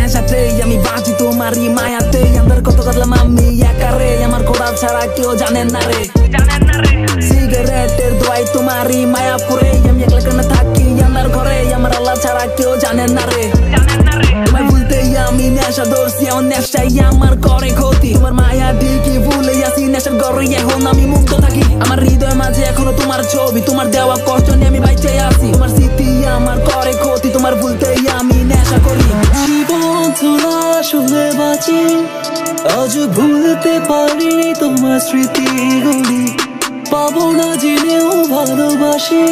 নেশাতে আমি বাঁচি তোমারই মায়াতে আমার কত কাটলাম আমি একারে আমার ঘোড়া ছাড়া কেউ জানেন না রে সিগারেটের দোয়াই তোমারই মায়াপুরে আমি একলা কেন থাকি আমার ঘরে আমার আল্লাহ ছাড়া কেউ জানেন না রে তোমায় ভুলতে আমি নেশা ধরছি আমার নেশাই আমার করে ক্ষতি তোমার মায়া ঠিকই ভুলে আসি নেশার ঘরে এখন আমি মুক্ত থাকি আমার হৃদয় মাঝে এখনো তোমার ছবি তোমার দেওয়া কষ্ট নিয়ে আমি বাইচে আছি তোমার স্মৃতি আমার করে ক্ষতি তোমার ভুলতে আমি নেশা করি জীবন তোলা শুনে বাঁচি আজ ভুলতে পারিনি তোমার স্মৃতিগুলি পাবো না জেনেও ভালোবাসি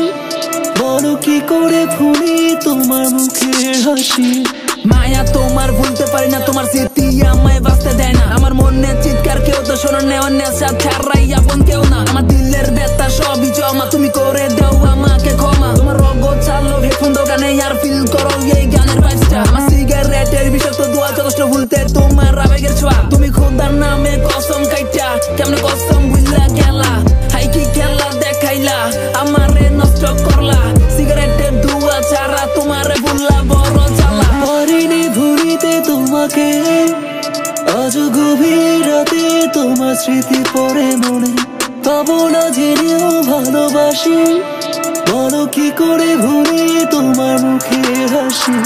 বলো কি করে ভুলি তোমার মুখের হাসি মায়া তোমার ভুলতে পারি না তোমার স্মৃতি আমায় বাঁচতে দেয় না আমার মনে চিৎকার কেউ তো শোনো না অন্যের সাথে ছাড়াই আপন কেউ না আমার দিলের ব্যথা সবই জমা তুমি করে দাও আমাকে ক্ষমা তোমার রগ চালো হেডফোন দোকানে আর ফিল করো এই গানের ভাইবসটা আমার সিগারেটের বিষাক্ত দোয়া কষ্ট ভুলতে তোমার আবেগের ছোঁয়া তুমি খোদার নামে কসম খাইটা কেমনে কসম ভুললা গেলা হাই কি খেলা দেখাইলা আমারে নষ্ট করলা সিগারেটের ধোঁয়া ছাড়া তোমারে ভুললা বড় জ্বালা পারিনি ভুলিতে তোমাকে আজ গভীর রাতে তোমার স্মৃতি পড়ে মনে পাবো না জেনেও ভালোবাসি বলো কি করে ভুলি তোমার মুখের হাসি